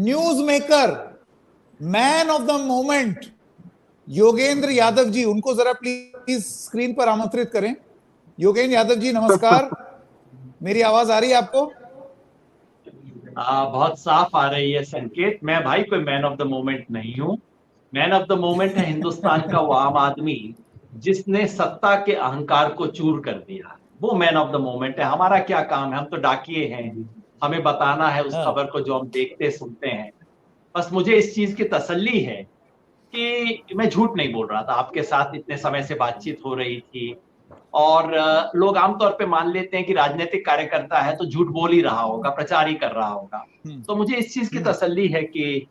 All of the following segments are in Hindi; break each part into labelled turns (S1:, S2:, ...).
S1: News maker, man of the moment Yogendra Yadav ji, उनको जरा प्लीज स्क्रीन पर आमंत्रित करें। योगेंद्र यादव जी नमस्कार, मेरी आवाज आ रही है आपको?
S2: बहुत साफ आ रही है संकेत। मैं भाई कोई मैन ऑफ द मोमेंट नहीं हूँ। मैन ऑफ द मोमेंट है हिंदुस्तान का वो आम आदमी जिसने सत्ता के अहंकार को चूर कर दिया, वो मैन ऑफ द मोमेंट है। हमारा क्या काम है, हम तो डाकिए हैं, हमें बताना है उस खबर को जो हम देखते सुनते हैं। बस मुझे इस चीज की तसल्ली है कि मैं झूठ नहीं बोल रहा था। आपके साथ इतने समय से बातचीत हो रही थी और लोग आमतौर पे मान लेते हैं कि राजनीतिक कार्यकर्ता है तो झूठ बोल ही रहा होगा, प्रचार ही कर रहा होगा। तो मुझे इस चीज की तसल्ली है कि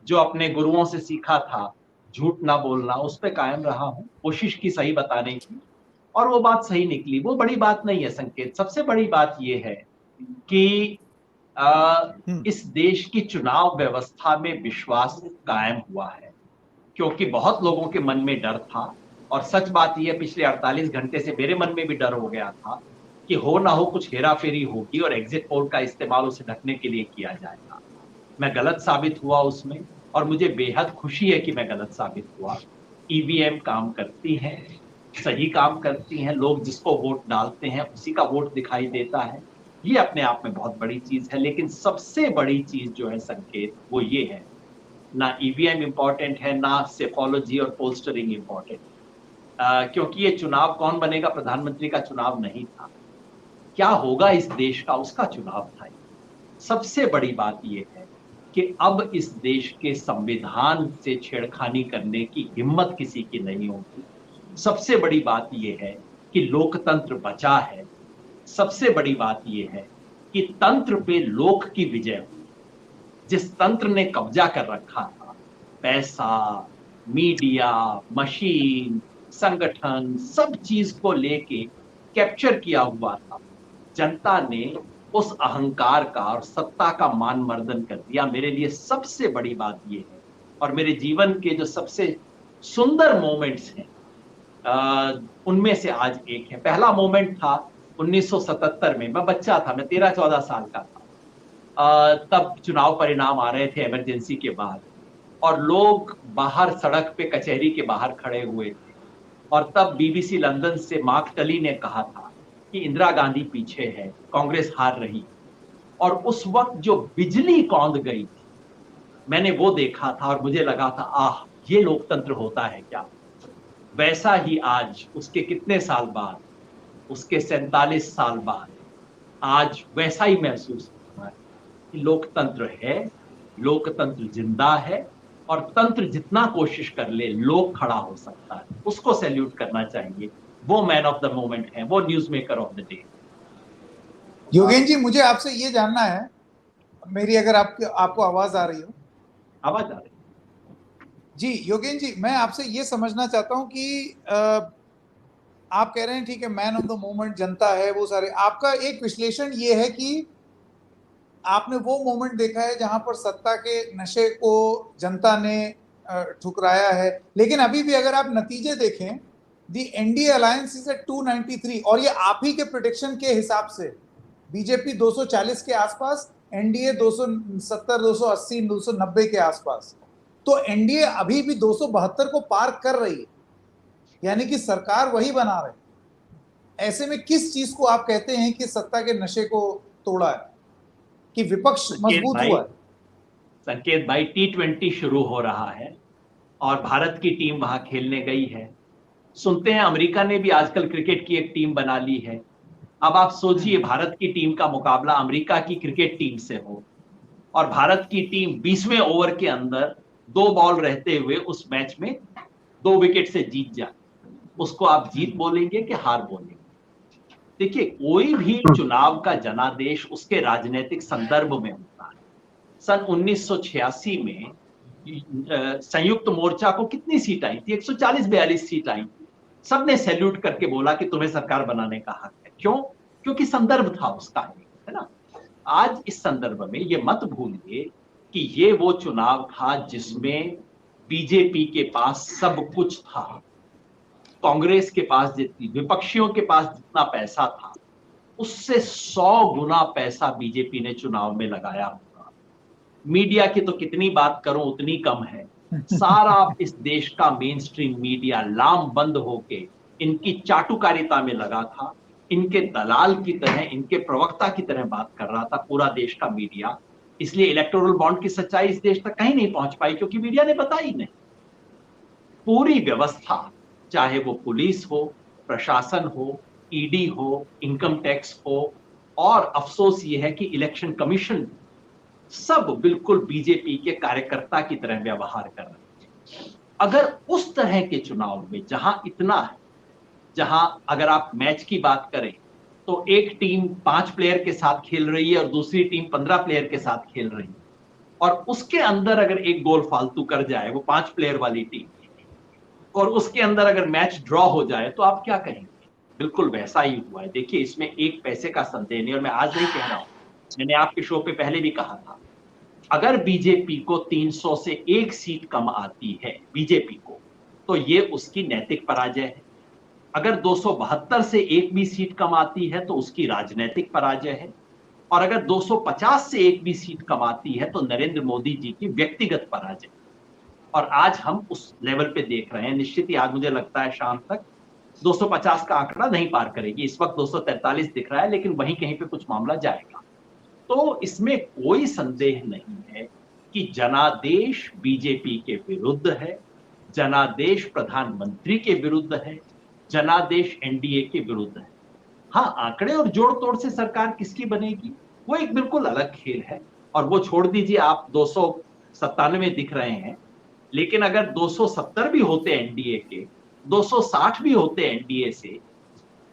S2: जो अपने गुरुओं से सीखा था झूठ ना बोलना, उस पे कायम रहा हूं, कोशिश की सही बताने की, और वो बात सही निकली। वो बड़ी बात नहीं है संकेत। सबसे बड़ी बात ये है कि इस देश की चुनाव व्यवस्था में विश्वास कायम हुआ है, क्योंकि बहुत लोगों के मन में डर था। और सच बात यह, पिछले 48 घंटे से मेरे मन में भी डर हो गया था कि हो ना हो कुछ हेरा फेरी होगी और एग्जिट पोल का इस्तेमाल उसे ढकने के लिए किया जाएगा। मैं गलत साबित हुआ उसमें, और मुझे बेहद खुशी है कि मैं गलत साबित हुआ। ईवीएम काम करती है, सही काम करती हैं, लोग जिसको वोट डालते हैं उसी का वोट दिखाई देता है। ये अपने आप में बहुत बड़ी चीज है। लेकिन सबसे बड़ी चीज जो है संकेत, वो ये है, ना ईवीएम इंपॉर्टेंट है, ना सेफोलॉजी और पोस्टरिंग इंपॉर्टेंट, क्योंकि ये चुनाव कौन बनेगा प्रधानमंत्री का चुनाव नहीं था, क्या होगा इस देश का उसका चुनाव था। सबसे बड़ी बात यह है कि अब इस देश के संविधान से छेड़खानी करने की हिम्मत किसी की नहीं होगी। सबसे बड़ी बात यह है कि लोकतंत्र बचा है। सबसे बड़ी बात यह है कि तंत्र पे लोक की विजय हुई। जिस तंत्र ने कब्जा कर रखा था, पैसा, मीडिया, मशीन, संगठन, सब चीज को लेके कैप्चर किया हुआ था, जनता ने उस अहंकार का और सत्ता का मान मर्दन कर दिया। मेरे लिए सबसे बड़ी बात यह है, और मेरे जीवन के जो सबसे सुंदर मोमेंट्स हैं उनमें से आज एक है। पहला मोमेंट था 1977 में, मैं बच्चा था, मैं 13-14 साल का था। तब चुनाव परिणाम आ रहे थे इमरजेंसी के बाद, और लोग बाहर सड़क पे कचहरी के बाहर खड़े हुए थे। और तब बीबीसी लंदन से मार्क टली ने कहा था कि इंदिरा गांधी पीछे है, कांग्रेस हार रही। और उस वक्त जो बिजली कौंध गई थी, मैंने वो देखा था और मुझे लगा था, आह, ये लोकतंत्र होता है क्या। वैसा ही आज उसके कितने साल बाद, उसके 47 साल बाद, आज वैसा ही महसूस होता है कि लोकतंत्र है, लोकतंत्र जिंदा है, और तंत्र जितना कोशिश कर ले लोक खड़ा हो सकता है। उसको सैल्यूट करना चाहिए। वो मैन ऑफ द मोमेंट है, वो news maker of the day.
S1: Yogendra ji, मुझे आपसे ये जानना है, मेरी अगर आपको आवाज आ रही हो?
S2: आवाज आ रही
S1: जी योगेंद्र जी, मैं आपसे ये समझना चाहता हूं कि आप कह रहे हैं ठीक है, मैन ऑफ द मोमेंट जनता है, वो सारे, आपका एक विश्लेषण ये है कि आपने वो मोमेंट देखा है जहां पर सत्ता के नशे को जनता ने ठुकराया है। लेकिन अभी भी अगर आप नतीजे देखें, दी एनडीए अलायंस इज एट 293, और ये आप ही के प्रिडिक्शन के हिसाब से बीजेपी 240 के आसपास, एनडीए 270, 280, 290 के आसपास। तो एनडीए अभी भी 272 को पार कर रही है, यानी कि सरकार वही बना रहे। ऐसे में किस चीज को आप कहते हैं कि सत्ता के नशे को तोड़ा है, कि विपक्ष मजबूत हुआ है?
S2: संकेत भाई, T20 शुरू हो रहा है और भारत की टीम वहां खेलने गई है। सुनते हैं अमेरिका ने भी आजकल क्रिकेट की एक टीम बना ली है। अब आप सोचिए, भारत की टीम का मुकाबला अमेरिका की क्रिकेट टीम से हो, और भारत की टीम 20वें ओवर के अंदर 2 बॉल रहते हुए उस मैच में 2 विकेट से जीत जाए। उसको आप जीत बोलेंगे कि हार बोलेंगे? देखिए, कोई भी चुनाव का जनादेश उसके राजनीतिक संदर्भ में होता है। सन 1986 में संयुक्त मोर्चा को कितनी सीट आई थी? 140-42 सीट आई थी। सबने सैल्यूट करके बोला कि तुम्हें सरकार बनाने का हक है। क्यों? क्योंकि संदर्भ था उसका, है ना। आज इस संदर्भ में ये मत भूलिए कि ये वो चुनाव था जिसमें बीजेपी के पास सब कुछ था, कांग्रेस के पास जितनी, विपक्षियों के पास जितना पैसा था, उससे 100 गुना पैसा बीजेपी ने चुनाव में लगाया होगा। मीडिया की तो कितनी बात करूं उतनी कम है। सारा इस देश का मेन स्ट्रीम मीडिया लामबंद होके इनकी चाटुकारिता में लगा था, इनके दलाल की तरह, इनके प्रवक्ता की तरह बात कर रहा था पूरा देश का मीडिया। इसलिए इलेक्टोरल बॉन्ड की सच्चाई इस देश तक कहीं नहीं पहुंच पाई, क्योंकि मीडिया ने बताई नहीं। पूरी व्यवस्था, चाहे वो पुलिस हो, प्रशासन हो, ईडी हो, इनकम टैक्स हो, और अफसोस ये है कि इलेक्शन कमीशन, सब बिल्कुल बीजेपी के कार्यकर्ता की तरह व्यवहार कर रहे हैं। अगर उस तरह के चुनाव में जहां इतना है, जहां अगर आप मैच की बात करें तो एक टीम 5 प्लेयर के साथ खेल रही है और दूसरी टीम 15 प्लेयर के साथ खेल रही है, और उसके अंदर अगर एक गोल फालतू कर जाए वो 5 प्लेयर वाली टीम, और उसके अंदर अगर मैच ड्रॉ हो जाए, तो आप क्या कहेंगे? बिल्कुल वैसा ही हुआ है। देखिए, इसमें एक पैसे का संदेह नहीं, और मैं आज नहीं कह रहा हूं, मैंने आपके शो पे पहले भी कहा था, अगर बीजेपी को 300 से 1 सीट कम आती है बीजेपी को, तो ये उसकी नैतिक पराजय है। अगर 272 से 1 भी सीट कम आती है तो उसकी राजनीतिक पराजय है, और अगर 250 से 1 भी सीट कम आती है तो नरेंद्र मोदी जी की व्यक्तिगत पराजय। और आज हम उस लेवल पे देख रहे हैं। निश्चित ही आज मुझे लगता है शाम तक 250 का आंकड़ा नहीं पार करेगी। इस वक्त 243 दिख रहा है, लेकिन वहीं कहीं पे कुछ मामला जाएगा। तो इसमें कोई संदेह नहीं है कि जनादेश बीजेपी के विरुद्ध है, जनादेश प्रधानमंत्री के विरुद्ध है, जनादेश एनडीए के विरुद्ध है। हाँ, आंकड़े और जोड़ तोड़ से सरकार किसकी बनेगी वो एक बिल्कुल अलग खेल है, और वो छोड़ दीजिए, आप 297 दिख रहे हैं, लेकिन अगर 270 भी होते एनडीए के, 260 भी होते एनडीए से,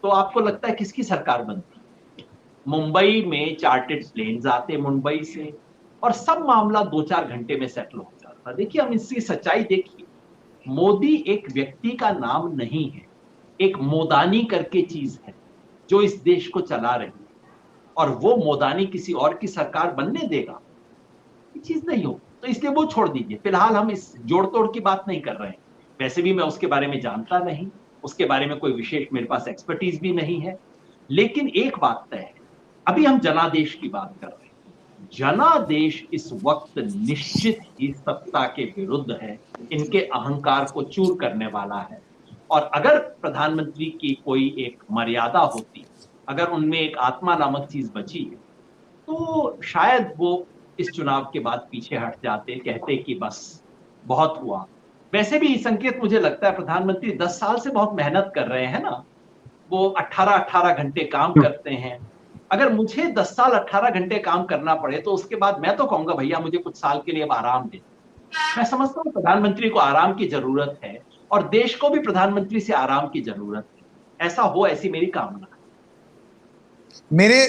S2: तो आपको लगता है किसकी सरकार बनती? मुंबई में चार्टेड प्लेन्स आते मुंबई से, और सब मामला 2-4 घंटे में सेटल हो जाता। देखिए, हम इसकी सच्चाई देखिए, मोदी एक व्यक्ति का नाम नहीं है, एक मोदानी करके चीज है जो इस देश को चला रही है, और वो मोदानी किसी और की सरकार बनने देगा? ये चीज नहीं हो। तो इसलिए वो छोड़ दीजिए, फिलहाल हम इस जोड़ तोड़ की बात नहीं कर रहे हैं। वैसे भी मैं उसके बारे में जानता नहीं, उसके बारे में कोई विशेष मेरे पास एक्सपर्टीज भी नहीं है। लेकिन एक बात तय है, अभी हम जनादेश की बात कर रहे हैं। जनादेश इस वक्त निश्चित ही सत्ता के विरुद्ध है, इनके अहंकार को चूर करने वाला है। और अगर प्रधानमंत्री की कोई एक मर्यादा होती, अगर उनमें एक आत्मा नामक चीज बची है, तो शायद वो इस चुनाव के बाद पीछे हट जाते, कहते कि बस बहुत हुआ। वैसे भी संकेत मुझे लगता है प्रधानमंत्री 10 साल से बहुत मेहनत कर रहे हैं ना, वो 18-18 घंटे काम करते हैं। अगर मुझे 10 साल 18 घंटे काम करना पड़े तो उसके बाद मैं तो कहूंगा भैया मुझे कुछ साल के लिए अब आराम दे। मैं समझता हूँ प्रधानमंत्री को आराम की जरूरत है, और देश को भी प्रधानमंत्री से आराम की जरूरत है। ऐसा हो, ऐसी मेरी कामना है।
S1: मेरे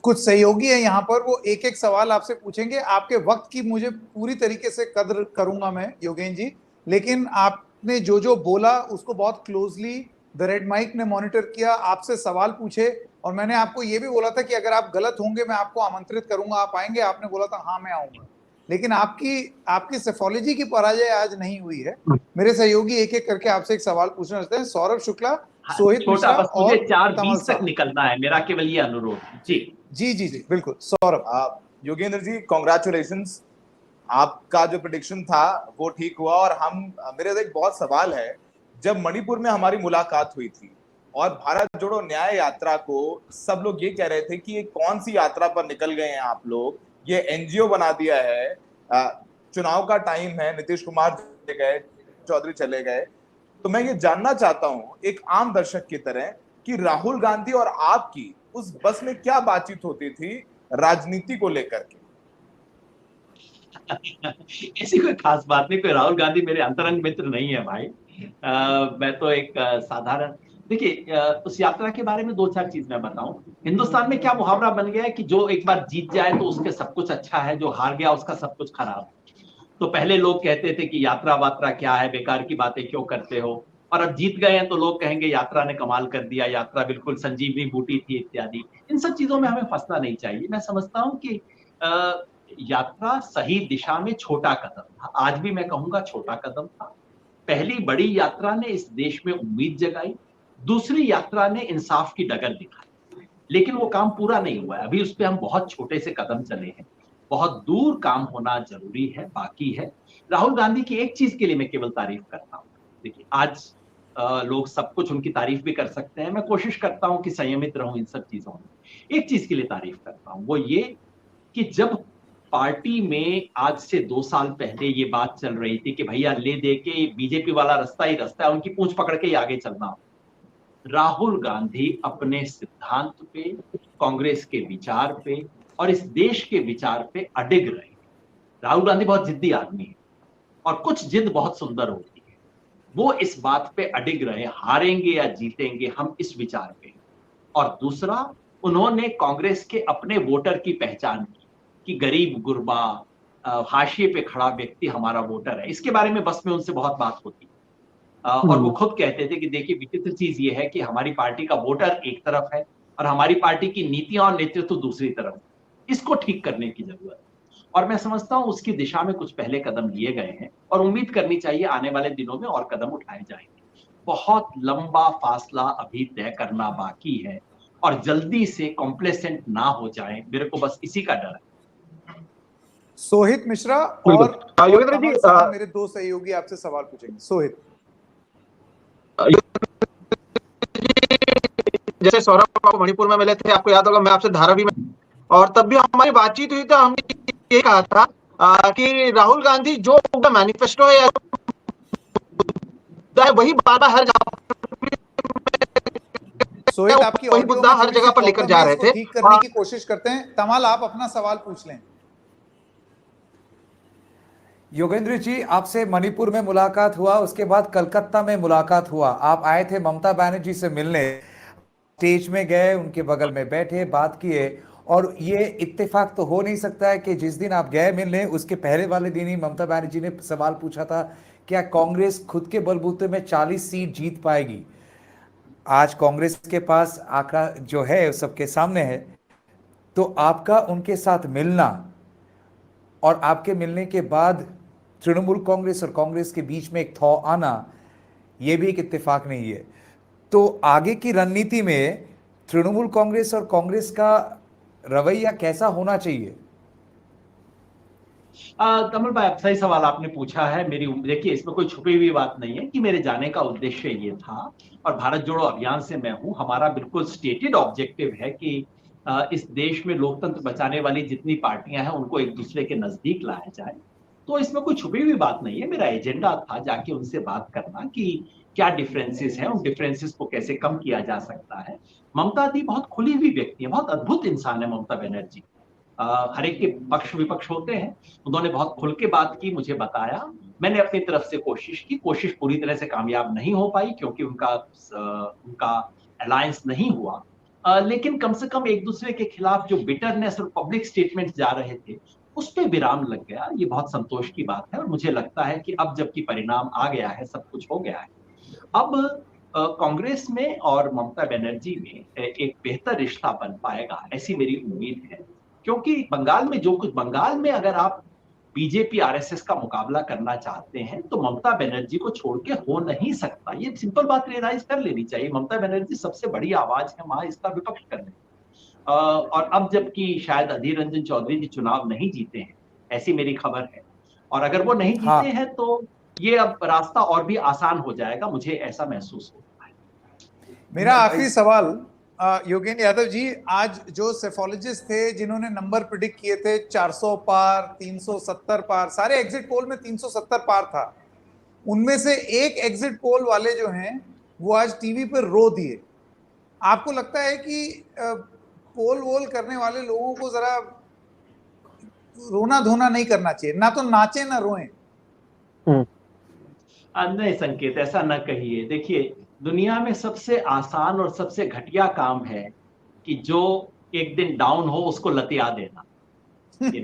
S1: कुछ सहयोगी है यहाँ पर, वो एक एक सवाल आपसे पूछेंगे। आपके वक्त की मुझे पूरी तरीके से कद्र करूंगा मैं योगेन जी, लेकिन आपने जो जो बोला उसको बहुत क्लोजली द रेड माइक ने मॉनिटर किया, आपसे सवाल पूछे, और मैंने आपको ये भी बोला था कि अगर आप गलत होंगे मैं आपको आमंत्रित करूंगा, आप आएंगे? आपने बोला था हाँ मैं आऊंगा। लेकिन आपकी सेफोलॉजी की पराजय आज नहीं हुई है। मेरे सहयोगी एक एक करके आपसे एक सवाल पूछना चाहते हैं। सौरभ शुक्ला, सोहित
S2: छोटा,
S1: मिश्रा
S2: बस मुझे
S1: और
S2: 4:20 तक निकलना है, मेरा केवल ये अनुरोध है। जी
S1: जी जी जी बिल्कुल। सौरभ।
S3: योगेंद्र जी, कॉन्ग्रेचुलेशंस, आपका जो प्रेडिक्शन था वो ठीक हुआ। और मेरे एक बहुत सवाल है, जब मणिपुर में हमारी मुलाकात हुई थी और भारत जोड़ो न्याय यात्रा को सब लोग ये कह रहे थे कि ये कौन सी यात्रा पर निकल गए हैं आप लोग, ये एनजीओ बना दिया है, चुनाव का टाइम है, नीतीश कुमार चले गए, चौधरी चले गए। तो मैं ये जानना चाहता हूं एक आम दर्शक की तरह कि राहुल गांधी और आपकी उस बस में क्या बातचीत होती थी राजनीति को लेकर के?
S2: ऐसी कोई खास बात नहीं, कोई राहुल गांधी मेरे अंतरंग मित्र नहीं है भाई। मैं तो एक साधारण, देखिए उस यात्रा के बारे में 2-4 चीज मैं बताऊं। हिंदुस्तान में क्या मुहावरा बन गया है कि जो एक बार जीत जाए तो उसके सब कुछ अच्छा है, जो हार गया उसका सब कुछ खराब है। तो पहले लोग कहते थे कि यात्रा वात्रा क्या है, बेकार की बातें क्यों करते हो, और अब जीत गए हैं तो लोग कहेंगे यात्रा ने कमाल कर दिया, यात्रा बिल्कुल संजीवनी बूटी थी इत्यादि। इन सब चीजों में हमें फंसना नहीं चाहिए। मैं समझता हूं कि यात्रा सही दिशा में छोटा कदम था, आज भी मैं कहूंगा छोटा कदम था। पहली बड़ी यात्रा ने इस देश में उम्मीद जगाई, दूसरी यात्रा ने इंसाफ की डगर दिखाई, लेकिन वो काम पूरा नहीं हुआ है। अभी उस पर हम बहुत छोटे से कदम चले हैं, बहुत दूर काम होना जरूरी है, बाकी है। राहुल गांधी की एक चीज के लिए मैं केवल तारीफ करता हूँ। देखिए आज लोग सब कुछ उनकी तारीफ भी कर सकते हैं, मैं कोशिश करता हूं कि संयमित रहूं इन सब चीजों में। एक चीज के लिए तारीफ करता हूं, वो ये कि जब पार्टी में आज से 2 साल पहले ये बात चल रही थी कि भैया ले दे के बीजेपी वाला रास्ता ही रास्ता है, उनकी पूंछ पकड़ के ही आगे चलना हो, राहुल गांधी अपने सिद्धांत पे, कांग्रेस के विचार पे और इस देश के विचार पे अडिग रहे। राहुल गांधी बहुत जिद्दी आदमी है और कुछ जिद बहुत सुंदर होती है। वो इस बात पे अडिग रहे, हारेंगे या जीतेंगे हम इस विचार पे। और दूसरा, उन्होंने कांग्रेस के अपने वोटर की पहचान की कि गरीब गुरबा हाशिए पे खड़ा व्यक्ति हमारा वोटर है। इसके बारे में बस में उनसे बहुत बात होती और वो खुद कहते थे कि देखिए विचित्र चीज ये है कि हमारी पार्टी का वोटर एक तरफ है और हमारी पार्टी की नीतियां और नेतृत्व दूसरी तरफ। इसको ठीक करने की जरूरत है और मैं समझता हूं उसकी दिशा में कुछ पहले कदम लिए गए हैं और उम्मीद करनी चाहिए आने वाले दिनों में और कदम उठाए जाएंगे। बहुत लंबा फासला अभी तय करना बाकी है और जल्दी से कॉम्प्लेसेंट ना हो जाए, मेरे को बस इसी का डर है।
S1: सोहित मिश्रा और
S4: योगेंद्र जी,
S1: मेरे दो सहयोगी आपसे सवाल पूछेंगे। सोहित,
S4: जैसे सौरभ बाबू मणिपुर में मिले थे, आपको याद होगा, मैं आपसे धारावी में, और तब भी हमारी बातचीत हुई तो हमने ये कहा था कि राहुल गांधी जो मैनिफेस्टो है वही बात हर जगह,
S1: सोहित आपकी
S4: वही मुद्दा हर जगह पर लेकर जा रहे थे।
S1: ठीक करने की कोशिश करते हैं। तमाल, आप अपना सवाल पूछ लें।
S5: योगेंद्र जी, आपसे मणिपुर में मुलाकात हुआ, उसके बाद कलकत्ता में मुलाकात हुआ। आप आए थे ममता बनर्जी से मिलने, स्टेज में गए, उनके बगल में बैठे, बात किए, और ये इत्तेफाक तो हो नहीं सकता है कि जिस दिन आप गए मिलने उसके पहले वाले दिन ही ममता बनर्जी ने सवाल पूछा था क्या कांग्रेस खुद के बलबूते में 40 सीट जीत पाएगी। आज कांग्रेस के पास आंकड़ा जो है सबके सामने है, तो आपका उनके साथ मिलना और आपके मिलने के बाद तृणमूल कांग्रेस और कांग्रेस के बीच में एक थॉ आना, यह भी एक इत्तेफाक नहीं है। तो आगे की रणनीति में तृणमूल कांग्रेस और कांग्रेस का रवैया कैसा होना चाहिए?
S2: कमल भाई, सही सवाल आपने पूछा है। मेरी देखिए इसमें कोई छुपी हुई बात नहीं है कि मेरे जाने का उद्देश्य ये था और भारत जोड़ो अभियान से मैं हूं। हमारा बिल्कुल स्टेटेड ऑब्जेक्टिव है कि इस देश में लोकतंत्र बचाने वाली जितनी पार्टियां हैं उनको एक दूसरे के नजदीक लाया जाए। तो इसमें कोई छुपी हुई बात नहीं है। मेरा एजेंडा था जाके उनसे बात करना कि क्या डिफरेंसेस हैं, उन डिफरेंसेस को कैसे कम किया जा सकता है। ममता दी बहुत खुली हुई व्यक्ति है, बहुत अद्भुत इंसान है ममता बनर्जी। हर एक के पक्ष विपक्ष होते हैं, उन्होंने बहुत खुल के बात की, मुझे बताया, मैंने अपनी तरफ से कोशिश की। कोशिश पूरी तरह से कामयाब नहीं हो पाई क्योंकि उनका अलायंस नहीं हुआ, लेकिन कम से कम एक दूसरे के खिलाफ जो बिटरनेस और पब्लिक स्टेटमेंट जा रहे थे उस पे विराम लग गया। ये बहुत संतोष की बात है और मुझे लगता है कि अब जबकि परिणाम आ गया है, सब कुछ हो गया है, अब कांग्रेस में और ममता बनर्जी में एक बेहतर रिश्ता बन पाएगा, ऐसी मेरी उम्मीद है। क्योंकि बंगाल में जो कुछ, बंगाल में अगर आप बीजेपी आरएसएस का मुकाबला करना चाहते हैं तो ममता बनर्जी को छोड़ के हो नहीं सकता। ये सिंपल बात रियलाइज कर लेनी चाहिए। ममता बनर्जी सबसे बड़ी आवाज है वहां इसका विपक्ष करने। और अब जबकि शायद अधीर रंजन चौधरी जी चुनाव नहीं जीते हैं, ऐसी मेरी खबर है, और अगर वो नहीं जीते हैं तो ये अब रास्ता और भी आसान हो जाएगा, मुझे ऐसा महसूस होता है।
S1: मेरा आखिरी सवाल, योगेंद्र यादव जी, आज जो सेफोलॉजिस्ट थे जिन्होंने नंबर प्रिडिक्ट किए थे 400 पार, 370 पार, सारे एग्जिट पोल में 370 पार था, उनमें से एक एग्जिट पोल वाले जो हैं वो आज टीवी पर रो दिए। आपको लगता है कि पोल वोल करने वाले लोगों को जरा रोना धोना नहीं करना चाहिए, ना तो नाचे ना रोएं?
S2: नहीं संकेत, ऐसा ना कहिए। देखिए दुनिया में सबसे आसान और सबसे घटिया काम है कि जो एक दिन डाउन हो उसको लतिया देना,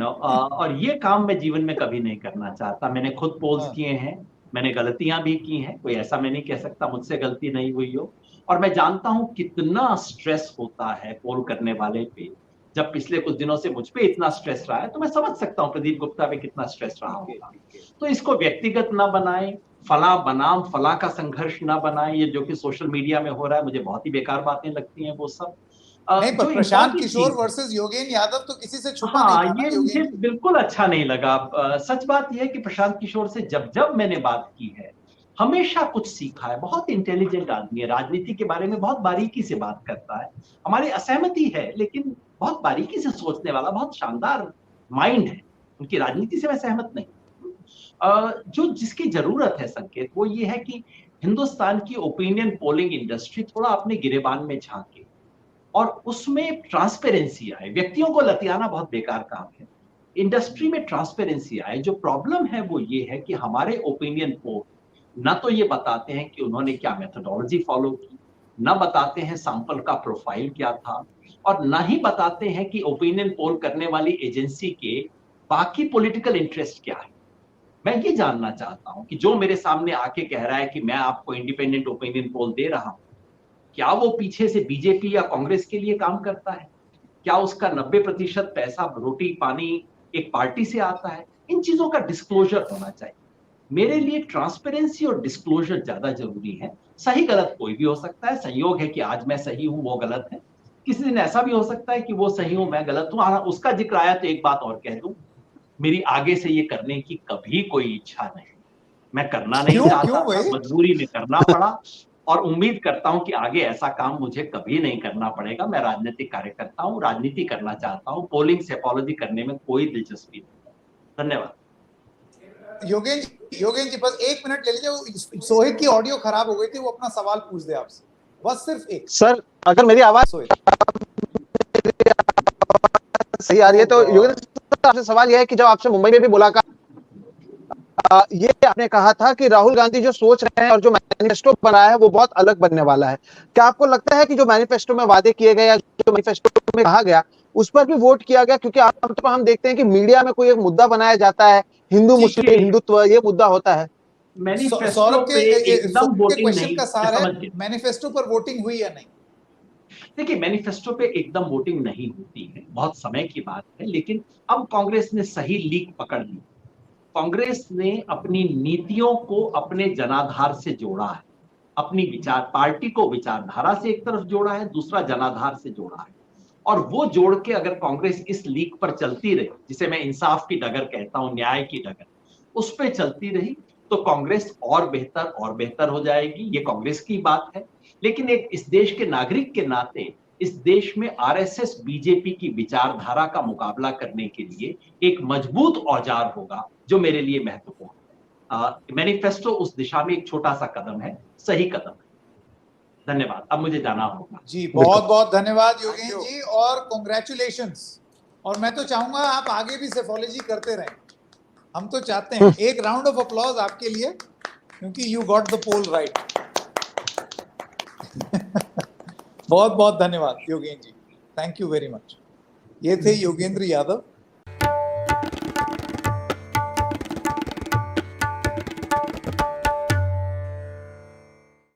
S2: और ये काम मैं जीवन में कभी नहीं करना चाहता। मैंने खुद पोल्स किए हैं, मैंने गलतियां भी की हैं, कोई ऐसा मैं नहीं कह सकता मुझसे गलती नहीं हुई हो, और मैं जानता हूं कितना स्ट्रेस होता है पोल करने वाले पे। जब पिछले कुछ दिनों से मुझ पे इतना स्ट्रेस रहा है तो मैं समझ सकता हूं प्रदीप गुप्ता पे कितना स्ट्रेस रहा होगा। तो इसको व्यक्तिगत ना बनाएं, फला बनाम फला का संघर्ष ना बनाएं। ये जो कि सोशल मीडिया में हो रहा है, मुझे बहुत ही बेकार बातें लगती हैं वो सब।
S1: नहीं, पर
S2: जो
S1: प्रशांत
S2: important
S1: किशोर
S2: चीज-
S1: वर्सेस योगेंद्र यादव तो किसी से छुपा
S2: हाँ,
S1: नहीं था ना
S2: ये मुझे
S1: योगेंद्र जी।
S2: बिल्कुल अच्छा नहीं लगा। सच बात यह है कि प्रशांत किशोर से जब जब मैंने बात की है, हमेशा कुछ सीखा है। बहुत इंटेलिजेंट आदमी है, राजनीति के बारे में बहुत बारीकी से बात करता है। हमारी असहमति है, लेकिन बहुत बारीकी से सोचने वाला, बहुत शानदार माइंड है। उनकी राजनीति से मैं सहमत नहीं। जो जिसकी जरूरत है संकेत, वो ये है कि हिंदुस्तान की ओपिनियन पोलिंग इंडस्ट्री थोड़ा अपने गिरेबान में झांके और उसमें ट्रांसपेरेंसी आए। व्यक्तियों को लतियाना बहुत बेकार काम है। इंडस्ट्री में ट्रांसपेरेंसी आए। जो प्रॉब्लम है वो ये है कि हमारे ओपिनियन पोल ना तो ये बताते हैं कि उन्होंने क्या मेथोडोलॉजी फॉलो की, ना बताते हैं सैंपल का प्रोफाइल क्या था, और ना ही बताते हैं कि ओपिनियन पोल करने वाली एजेंसी के बाकी पॉलिटिकल इंटरेस्ट क्या है। मैं ये जानना चाहता हूं कि जो मेरे सामने आके कह रहा है कि मैं आपको इंडिपेंडेंट ओपिनियन पोल दे रहा हूं, क्या वो पीछे से बीजेपी या कांग्रेस के लिए काम करता है? क्या उसका 90% पैसा रोटी पानी एक पार्टी से आता है? इन चीजों का डिस्क्लोजर होना चाहिए। मेरे लिए ट्रांसपेरेंसी और डिस्क्लोजर ज्यादा जरूरी है। सही गलत कोई भी हो सकता है। संयोग है कि आज मैं सही हूं, वो गलत है। किसी दिन ऐसा भी हो सकता है कि वो सही हूं, मैं गलत हूं। उसका जिक्र आया तो एक बात और कह दूं, मेरी आगे से ये करने की कभी कोई इच्छा नहीं। मैं करना नहीं
S1: क्यों
S2: चाहता था,
S1: भाई?
S2: मजबूरी में करना पड़ा, और उम्मीद करता हूं कि आगे ऐसा काम मुझे कभी नहीं करना पड़ेगा। मैं राजनीतिक कार्यकर्ता हूं, राजनीति करना चाहता हूं। पोलिंग से अपॉलॉजी करने में कोई दिलचस्पी नहीं। धन्यवाद।
S1: योगेंद्र जी बस 1 मिनट ले लीजिए। सोहित की ऑडियो खराब हो गई थी, वो अपना सवाल पूछ दे आपसे, बस सिर्फ एक।
S4: सर अगर मेरी आवाज
S1: सोहित
S4: सही आ रही है तो योगेंद्र सर, आपसे सवाल यह है कि जब आपसे मुंबई में भी मुलाकात, ये आपने कहा था कि राहुल गांधी जो सोच रहे हैं और जो मैनिफेस्टो बनाया है वो बहुत अलग बनने वाला है। क्या आपको लगता है कि जो मैनिफेस्टो में वादे किए गए या जो मैनिफेस्टो में कहा गया उस पर भी वोट किया गया? क्योंकि आमतौर पर हम देखते हैं कि मीडिया में कोई एक मुद्दा बनाया जाता है, हिंदू मुस्लिम हिंदुत्व, ये मुद्दा होता है।
S2: मैनिफेस्टो
S1: सौरभ
S2: पे
S1: के
S2: एकदम वोटिंग
S1: क्वेश्चन
S2: नहीं,
S1: का सार है,
S2: समझ गए।
S1: मैनिफेस्टो पर वोटिंग हुई या नहीं?
S2: देखिए, मैनिफेस्टो पे एकदम वोटिंग नहीं होती है, बहुत समय की बात है। लेकिन अब कांग्रेस ने सही लीक पकड़ ली। कांग्रेस ने अपनी नीतियों को अपने जनाधार से जोड़ा है। अपनी विचार पार्टी को विचारधारा से एक तरफ जोड़ा है, दूसरा जनाधार से जोड़ा है। और वो जोड़ के अगर कांग्रेस इस लीक पर चलती रही, जिसे मैं इंसाफ की डगर कहता हूं, न्याय की डगर, उस पे चलती रही, तो कांग्रेस और बेहतर हो जाएगी। ये कांग्रेस की बात है। लेकिन एक इस देश के नागरिक के नाते इस देश में आरएसएस बीजेपी की विचारधारा का मुकाबला करने के लिए एक मजबूत औजार होगा, जो मेरे लिए महत्वपूर्ण है। मैनिफेस्टो उस दिशा में एक छोटा सा कदम है, सही कदम है। धन्यवाद। अब मुझे जाना होगा।
S1: जी बहुत बहुत धन्यवाद योगेंद्र जी, और कॉन्ग्रेचुलेशंस। और मैं तो चाहूंगा आप आगे भी सेफोलॉजी करते रहें, हम तो चाहते हैं। एक राउंड ऑफ अप्लॉज आपके लिए, क्योंकि you got the poll right. बहुत बहुत धन्यवाद Yogendra ji, thank you very much. ये थे योगेंद्र यादव।